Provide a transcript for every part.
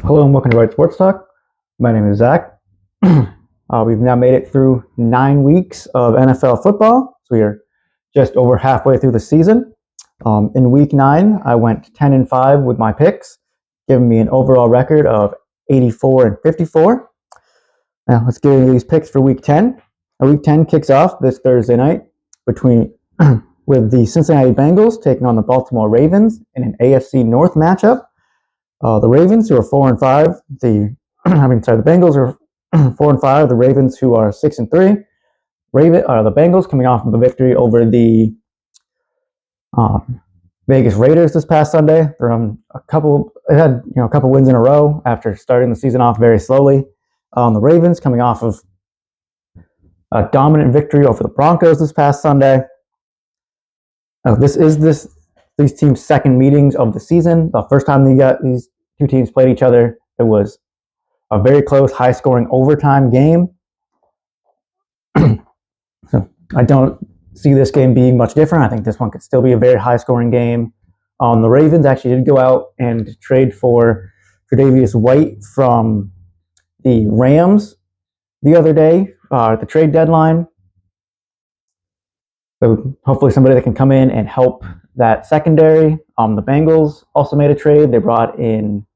Hello and welcome to Right Sports Talk. My name is Zach. We've now made it through 9 weeks of NFL football. So we are just over halfway through the season. In week 9, I went 10-5 with my picks, giving me an overall record of 84-54. Now let's get into these picks for week 10. Week 10 kicks off this Thursday night between with the Cincinnati Bengals taking on the Baltimore Ravens in an AFC North matchup. The Ravens, who are 4-5, the Bengals are 4-5. The Ravens, who are 6-3. The Bengals coming off of a victory over the Vegas Raiders this past Sunday. They're on they had a couple wins in a row after starting the season off very slowly. The Ravens coming off of a dominant victory over the Broncos this past Sunday. These teams' second meetings of the season. The first time these two teams played each other, it was a very close, high-scoring overtime game. So I don't see this game being much different. I think this one could still be a very high-scoring game. The Ravens actually did go out and trade for Tre'Davious White from the Rams the other day at the trade deadline. So hopefully somebody that can come in and help that secondary. The Bengals also made a trade. They brought in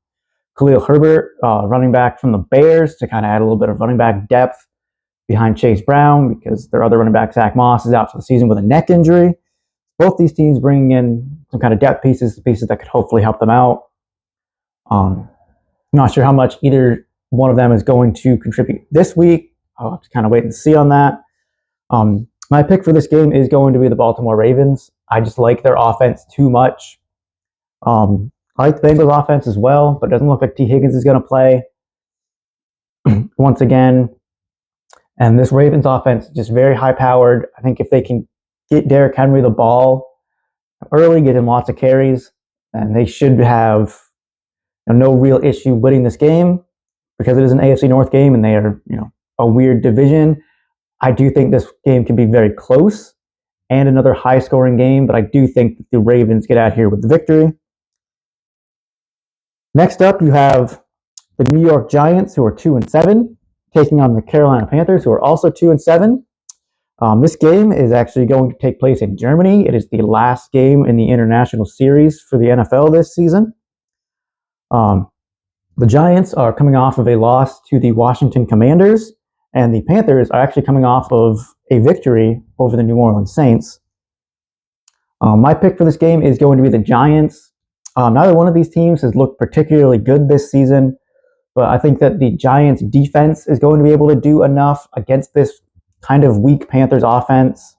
Khalil Herbert, running back from the Bears, to kind of add a little bit of running back depth behind Chase Brown because their other running back, Zach Moss, is out for the season with a neck injury. Both these teams bringing in some kind of depth pieces that could hopefully help them out. Not sure how much either one of them is going to contribute this week. I'll have to kind of wait and see on that. My pick for this game is going to be the Baltimore Ravens. I just like their offense too much. I like the Bengals offense as well, but it doesn't look like T. Higgins is going to play once again. And this Ravens offense is just very high-powered. I think if they can get Derrick Henry the ball early, get him lots of carries, and they should have no real issue winning this game because it is an AFC North game and they are a weird division. I do think this game can be very close and another high-scoring game, but I do think that the Ravens get out here with the victory. Next up, you have the New York Giants, who are 2-7, taking on the Carolina Panthers, who are also 2-7. This game is actually going to take place in Germany. It is the last game in the international series for the NFL this season. The Giants are coming off of a loss to the Washington Commanders, and the Panthers are actually coming off of a victory over the New Orleans Saints. My pick for this game is going to be the Giants. Neither one of these teams has looked particularly good this season, but I think that the Giants' defense is going to be able to do enough against this kind of weak Panthers offense.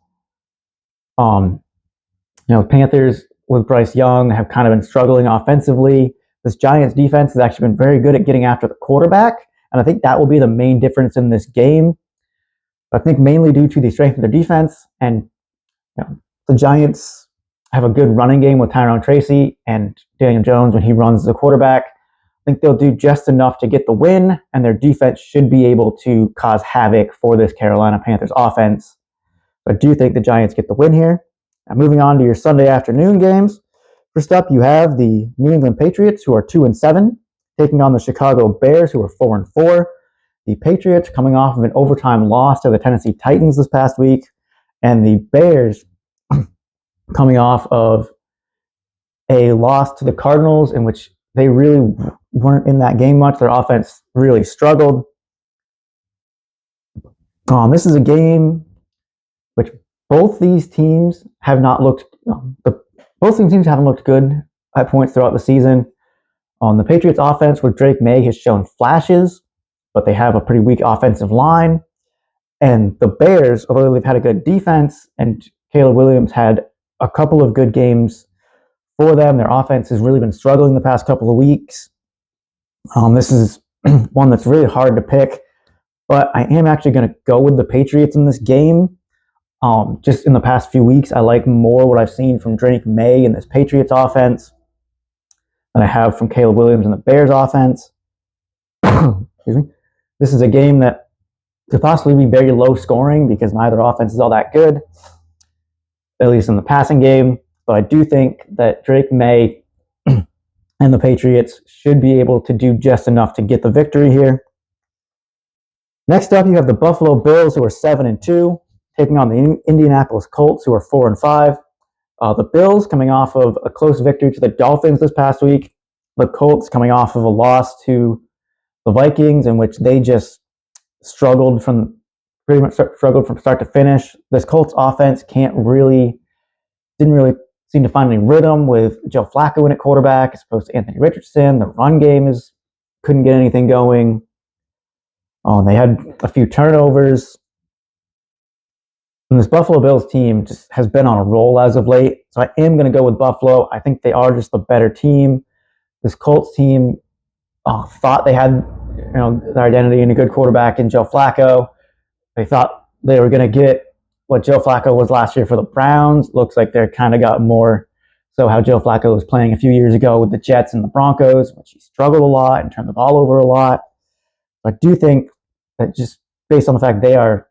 Panthers with Bryce Young have kind of been struggling offensively. This Giants defense has actually been very good at getting after the quarterback, and I think that will be the main difference in this game. I think mainly due to the strength of their defense, and the Giants have a good running game with Tyrone Tracy and Daniel Jones when he runs the quarterback. I think they'll do just enough to get the win, and their defense should be able to cause havoc for this Carolina Panthers offense. I do think the Giants get the win here. Now, moving on to your Sunday afternoon games. First up, you have the New England Patriots, who are 2-7, taking on the Chicago Bears, who are 4-4. The Patriots coming off of an overtime loss to the Tennessee Titans this past week, and the Bears coming off of a loss to the Cardinals, in which they really weren't in that game much. Their offense really struggled. This is a game which both these teams have not looked. Both these teams haven't looked good at points throughout the season. On the Patriots offense, where Drake May has shown flashes, but they have a pretty weak offensive line. And the Bears, although they've had a good defense, and Caleb Williams had a couple of good games for them, their offense has really been struggling the past couple of weeks. This is one that's really hard to pick, but I am actually going to go with the Patriots in this game. Just in the past few weeks, I like more what I've seen from Drake May in this Patriots offense than I have from Caleb Williams in the Bears offense. Excuse me. This is a game that could possibly be very low scoring because neither offense is all that good, at least in the passing game. But I do think that Drake May and the Patriots should be able to do just enough to get the victory here. Next up, you have the Buffalo Bills, who are 7-2, taking on the Indianapolis Colts, who are 4-5. The Bills coming off of a close victory to the Dolphins this past week. The Colts coming off of a loss to the Vikings, in which they just struggled from start to finish. This Colts offense didn't really seem to find any rhythm with Joe Flacco in at quarterback as opposed to Anthony Richardson. The run game couldn't get anything going. They had a few turnovers. And this Buffalo Bills team just has been on a roll as of late. So I am going to go with Buffalo. I think they are just the better team. This Colts team thought they had their identity in a good quarterback in Joe Flacco. They thought they were going to get what Joe Flacco was last year for the Browns. Looks like they're kind of got more so how Joe Flacco was playing a few years ago with the Jets and the Broncos, which he struggled a lot and turned the ball over a lot. But I do think that just based on the fact they are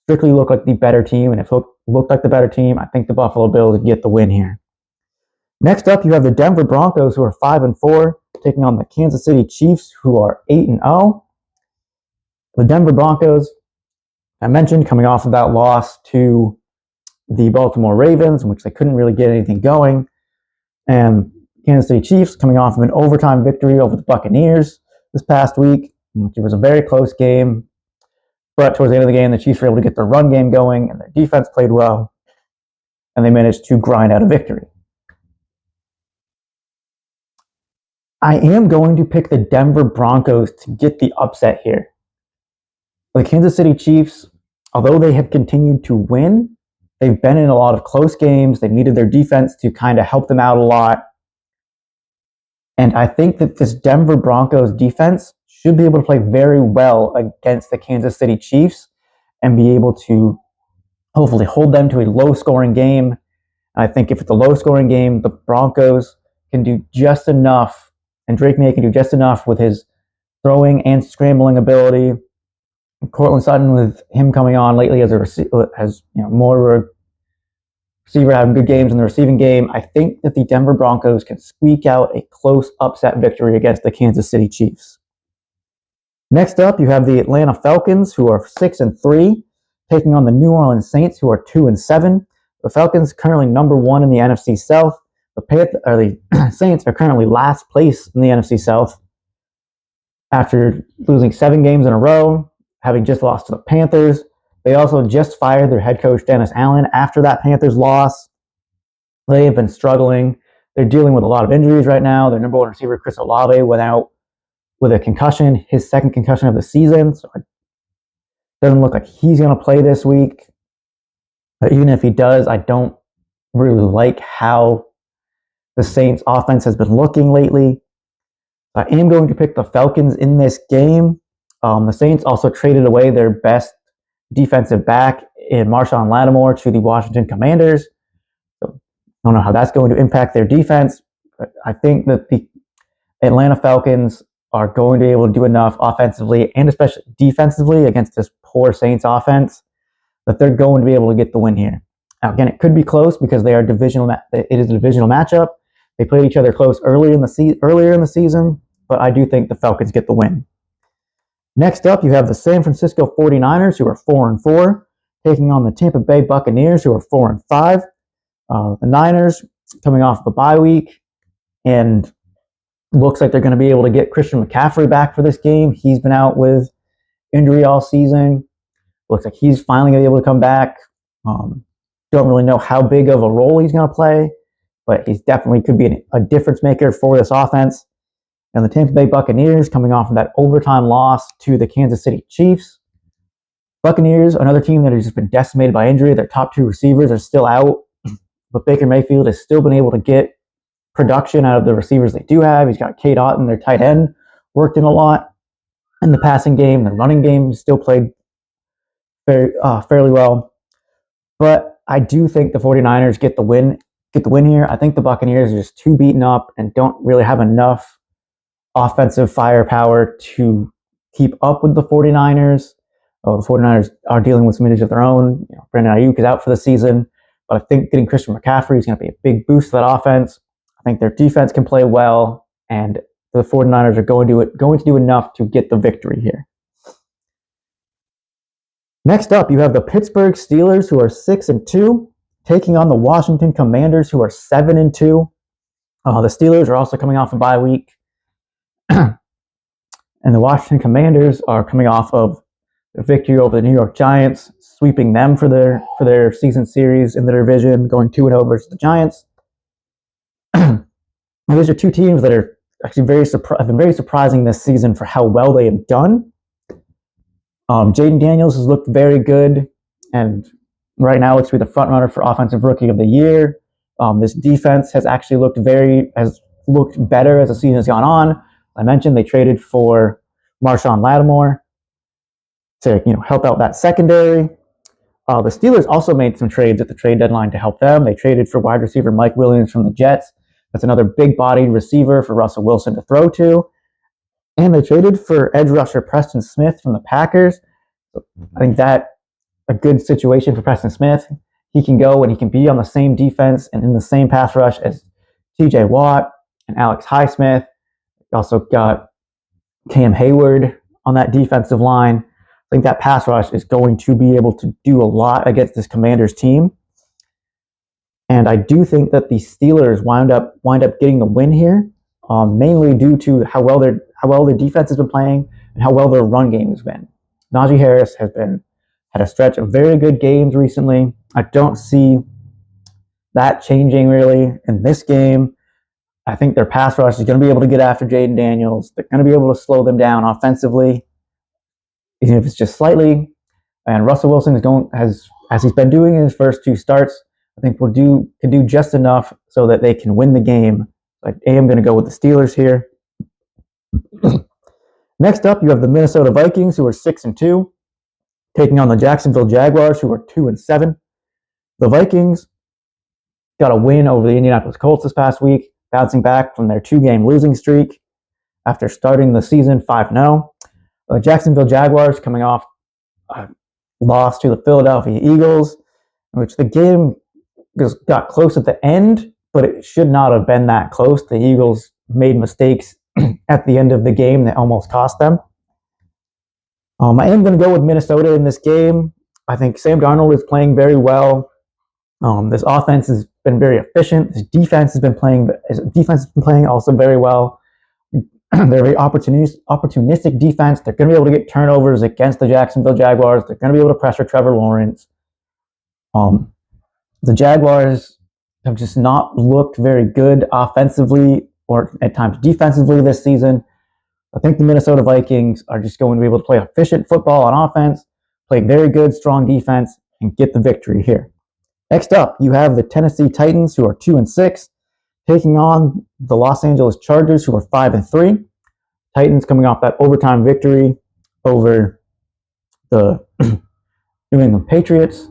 strictly look like the better team, and if looked like the better team, I think the Buffalo Bills get the win here. Next up, you have the Denver Broncos, who are 5-4, taking on the Kansas City Chiefs, who are 8-0. The Denver Broncos, I mentioned, coming off of that loss to the Baltimore Ravens, in which they couldn't really get anything going, and Kansas City Chiefs coming off of an overtime victory over the Buccaneers this past week. It was a very close game, but towards the end of the game, the Chiefs were able to get their run game going, and their defense played well, and they managed to grind out a victory. I am going to pick the Denver Broncos to get the upset here. The Kansas City Chiefs, although they have continued to win, they've been in a lot of close games. They've needed their defense to kind of help them out a lot. And I think that this Denver Broncos defense should be able to play very well against the Kansas City Chiefs and be able to hopefully hold them to a low-scoring game. I think if it's a low-scoring game, the Broncos can do just enough, and Drake May can do just enough with his throwing and scrambling ability. Courtland Sutton, with him coming on lately as more of a receiver, having good games in the receiving game, I think that the Denver Broncos can squeak out a close upset victory against the Kansas City Chiefs. Next up, you have the Atlanta Falcons, who are 6-3, taking on the New Orleans Saints, who are 2-7. The Falcons currently number 1 in the NFC South. The Saints are currently last place in the NFC South after losing 7 games in a row, having just lost to the Panthers. They also just fired their head coach, Dennis Allen, after that Panthers loss. They have been struggling. They're dealing with a lot of injuries right now. Their number 1 receiver, Chris Olave, went out with a concussion, his second concussion of the season. So it doesn't look like he's going to play this week. But even if he does, I don't really like how the Saints offense has been looking lately. I am going to pick the Falcons in this game. The Saints also traded away their best defensive back in Marshawn Lattimore to the Washington Commanders. So I don't know how that's going to impact their defense, but I think that the Atlanta Falcons are going to be able to do enough offensively and especially defensively against this poor Saints offense that they're going to be able to get the win here. Now, again, it could be close because they are divisional. It is a divisional matchup. They played each other close earlier in the season, but I do think the Falcons get the win. Next up, you have the San Francisco 49ers, who are 4-4, taking on the Tampa Bay Buccaneers, who are 4-5. The Niners coming off the bye week, and looks like they're going to be able to get Christian McCaffrey back for this game. He's been out with injury all season. Looks like he's finally going to be able to come back. Don't really know how big of a role he's going to play, but he definitely could be a difference maker for this offense. And the Tampa Bay Buccaneers coming off of that overtime loss to the Kansas City Chiefs. Buccaneers, another team that has just been decimated by injury. Their top 2 receivers are still out, but Baker Mayfield has still been able to get production out of the receivers they do have. He's got Cade Otton, their tight end, worked in a lot in the passing game. The running game still played fairly well. But I do think the 49ers get the win here. I think the Buccaneers are just too beaten up and don't really have enough offensive firepower to keep up with the 49ers. The 49ers are dealing with some injuries of their own. Brandon Ayuk is out for the season, but I think getting Christian McCaffrey is going to be a big boost to that offense. I think their defense can play well, and the 49ers are going to do enough to get the victory here. Next up, you have the Pittsburgh Steelers, who are 6-2, taking on the Washington Commanders, who are 7-2. The Steelers are also coming off a bye week, and the Washington Commanders are coming off of a victory over the New York Giants, sweeping them for their season series in the division, going 2-0 versus the Giants. These are two teams that are actually have been very surprising this season for how well they have done. Jayden Daniels has looked very good, and right now looks to be the front runner for Offensive Rookie of the Year. This defense has actually looked better as the season has gone on. I mentioned they traded for Marshawn Lattimore to help out that secondary. The Steelers also made some trades at the trade deadline to help them. They traded for wide receiver Mike Williams from the Jets. That's another big-bodied receiver for Russell Wilson to throw to. And they traded for edge rusher Preston Smith from the Packers. I think that's a good situation for Preston Smith. He can go and he can be on the same defense and in the same pass rush as T.J. Watt and Alex Highsmith. Also got Cam Hayward on that defensive line. I think that pass rush is going to be able to do a lot against this Commanders team. And I do think that the Steelers wind up getting the win here, mainly due to how well their defense has been playing and how well their run game has been. Najee Harris had a stretch of very good games recently. I don't see that changing really in this game. I think their pass rush is going to be able to get after Jayden Daniels. They're going to be able to slow them down offensively, even if it's just slightly. And Russell Wilson as he's been doing in his first two starts, I think can do just enough so that they can win the game. I am going to go with the Steelers here. Next up, you have the Minnesota Vikings, who are 6-2, taking on the Jacksonville Jaguars, who are 2-7. The Vikings got a win over the Indianapolis Colts this past week, bouncing back from their 2-game losing streak after starting the season 5-0. The Jacksonville Jaguars coming off a loss to the Philadelphia Eagles, which the game got close at the end, but it should not have been that close. The Eagles made mistakes at the end of the game that almost cost them. I am going to go with Minnesota in this game. I think Sam Darnold is playing very well. This offense has been very efficient. His defense has been playing also very well. They're a very opportunistic defense. They're going to be able to get turnovers against the Jacksonville Jaguars. They're going to be able to pressure Trevor Lawrence. The Jaguars have just not looked very good offensively or at times defensively this season. I think the Minnesota Vikings are just going to be able to play efficient football on offense, play very good, strong defense, and get the victory here. Next up, you have the Tennessee Titans, who are 2-6, taking on the Los Angeles Chargers, who are 5-3. Titans coming off that overtime victory over the New England Patriots.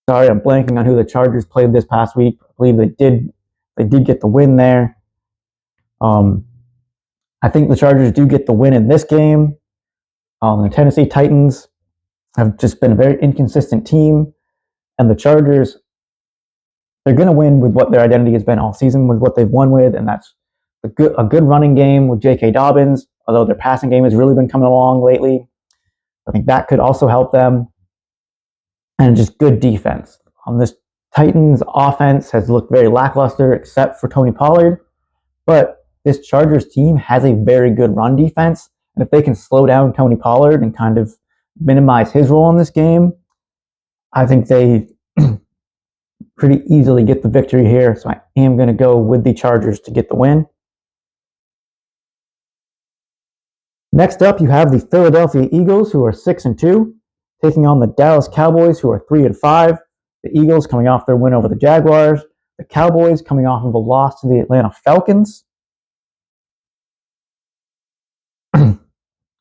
Sorry, I'm blanking on who the Chargers played this past week. I believe they did get the win there. I think the Chargers do get the win in this game. The Tennessee Titans have just been a very inconsistent team, and the Chargers, they're going to win with what their identity has been all season, with what they've won with, and that's a good running game with J.K. Dobbins, although their passing game has really been coming along lately. I think that could also help them. And just good defense. This Titans offense has looked very lackluster except for Tony Pollard, but this Chargers team has a very good run defense, and if they can slow down Tony Pollard and kind of minimize his role in this game, I think they pretty easily get the victory here, so I am going to go with the Chargers to get the win. Next up, you have the Philadelphia Eagles, who are 6-2, taking on the Dallas Cowboys, who are 3-5. The Eagles coming off their win over the Jaguars. The Cowboys coming off of a loss to the Atlanta Falcons.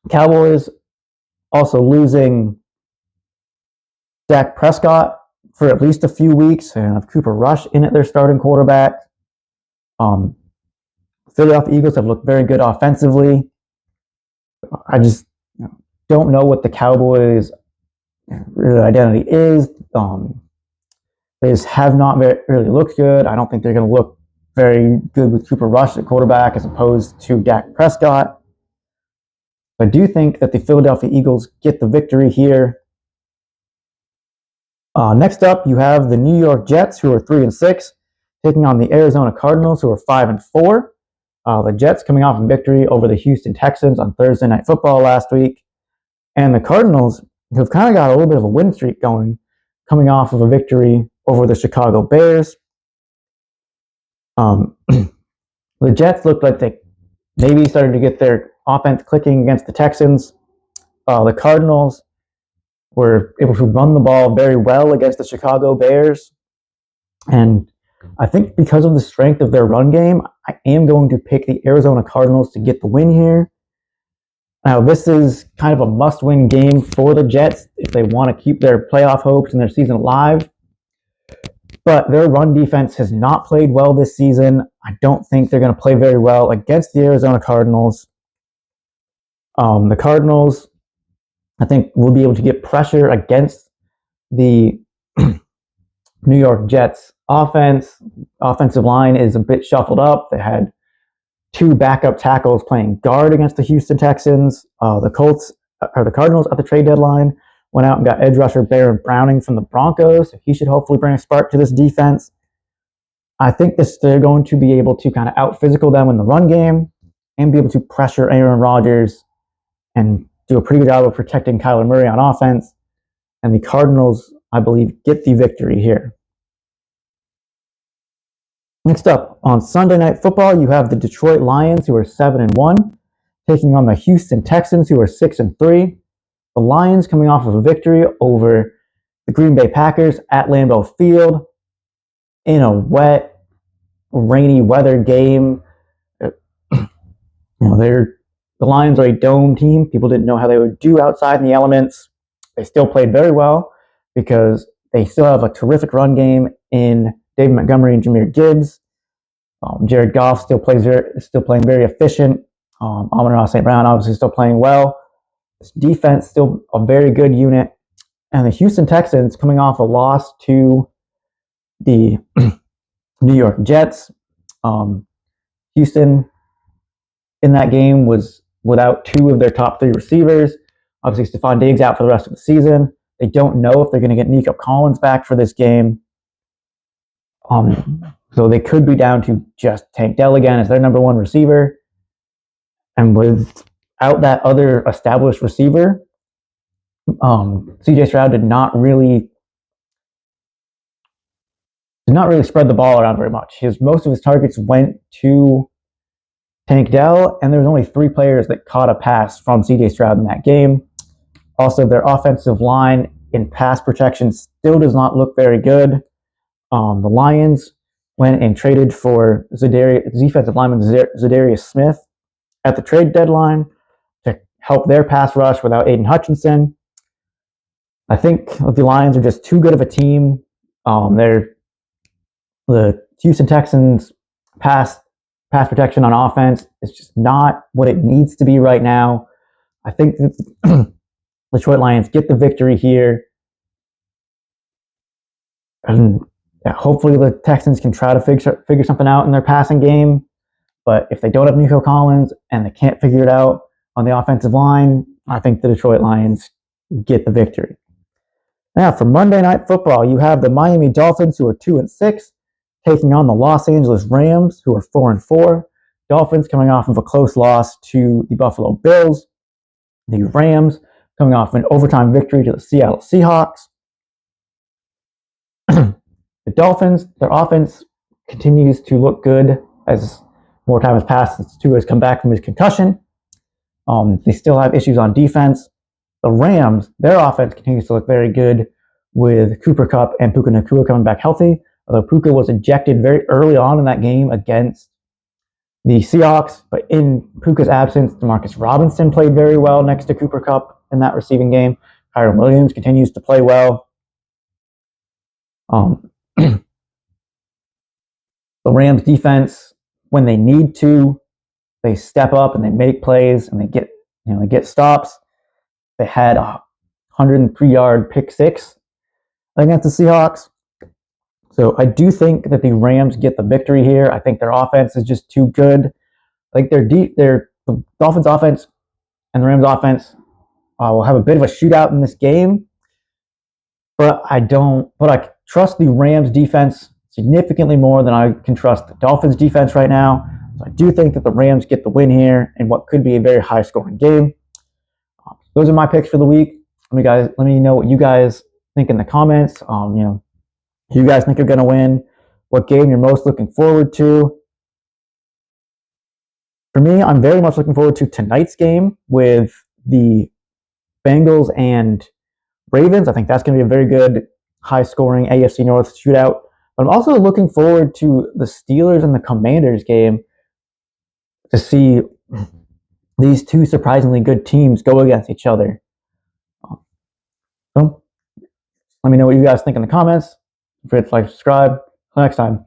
Cowboys also losing Dak Prescott for at least a few weeks, and have Cooper Rush in at their starting quarterback. Philadelphia Eagles have looked very good offensively. I just don't know what the Cowboys their identity is. They just have not really looked good. I don't think they're going to look very good with Cooper Rush at quarterback as opposed to Dak Prescott. I do think that the Philadelphia Eagles get the victory here. Next up, you have the New York Jets, who are 3-6, taking on the Arizona Cardinals, who are 5-4. The Jets coming off a victory over the Houston Texans on Thursday Night Football last week, and the Cardinals, who've kind of got a little bit of a win streak going, coming off of a victory over the Chicago Bears. The Jets looked like they maybe started to get their offense clicking against the Texans. The Cardinals were able to run the ball very well against the Chicago Bears. And I think because of the strength of their run game, I am going to pick the Arizona Cardinals to get the win here. Now, this is kind of a must-win game for the Jets if they want to keep their playoff hopes and their season alive. But their run defense has not played well this season. I don't think they're going to play very well against the Arizona Cardinals. The Cardinals, I think, will be able to get pressure against the New York Jets offense. Offensive line is a bit shuffled up. They had two backup tackles playing guard against the Houston Texans. The Cardinals at the trade deadline went out and got edge rusher Baron Browning from the Broncos. So he should hopefully bring a spark to this defense. I think they're going to be able to kind of out-physical them in the run game and be able to pressure Aaron Rodgers and do a pretty good job of protecting Kyler Murray on offense. And the Cardinals, I believe, get the victory here. Next up, on Sunday Night Football, you have the Detroit Lions, who are 7-1, taking on the Houston Texans, who are 6-3. The Lions coming off of a victory over the Green Bay Packers at Lambeau Field in a wet, rainy weather game. The Lions are a dome team. People didn't know how they would do outside in the elements. They still played very well because they still have a terrific run game in David Montgomery and Jahmyr Gibbs. Jared Goff still playing very efficient. Amon-Ra St. Brown obviously still playing well. This defense still a very good unit. And the Houston Texans coming off a loss to the New York Jets. Houston in that game was without two of their top three receivers. Obviously, Stephon Diggs out for the rest of the season. They don't know if they're going to get Nico Collins back for this game. So they could be down to just Tank Dell again as their number one receiver. And without that other established receiver, CJ Stroud did not really spread the ball around very much. Most of his targets went to Tank Dell, and there was only 3 players that caught a pass from CJ Stroud in that game. Also, their offensive line in pass protection still does not look very good. The Lions went and traded for defensive lineman Zadarius Smith at the trade deadline to help their pass rush without Aiden Hutchinson. I think the Lions are just too good of a team. The Houston Texans pass protection on offense is just not what it needs to be right now. I think the Detroit Lions get the victory here. And hopefully the Texans can try to figure something out in their passing game. But if they don't have Nico Collins and they can't figure it out on the offensive line, I think the Detroit Lions get the victory. Now, for Monday Night Football, you have the Miami Dolphins, who are 2-6, taking on the Los Angeles Rams, who are 4-4. Dolphins coming off of a close loss to the Buffalo Bills. The Rams coming off an overtime victory to the Seattle Seahawks. The Dolphins, their offense continues to look good as more time has passed since Tua has come back from his concussion. They still have issues on defense. The Rams, their offense continues to look very good with Cooper Kupp and Puka Nacua coming back healthy. Although Puka was ejected very early on in that game against the Seahawks, but in Puka's absence, Demarcus Robinson played very well next to Cooper Kupp in that receiving game. Kyren Williams continues to play well. The Rams defense, when they need to, they step up and they make plays and they get stops. They had 103-yard pick six against the Seahawks. So I do think that the Rams get the victory here. I think their offense is just too good. I think the Dolphins offense and the Rams offense will have a bit of a shootout in this game. But I trust the Rams defense significantly more than I can trust the Dolphins defense right now. So I do think that the Rams get the win here in what could be a very high scoring game. Those are my picks for the week. Let me know what you guys think in the comments. Who you guys think are going to win, what game you're most looking forward to. For me, I'm very much looking forward to tonight's game with the Bengals and Ravens. I think that's going to be a very good, high-scoring AFC North shootout. But I'm also looking forward to the Steelers and the Commanders game to see these two surprisingly good teams go against each other. So, let me know what you guys think in the comments. Don't forget to like, subscribe. Until next time.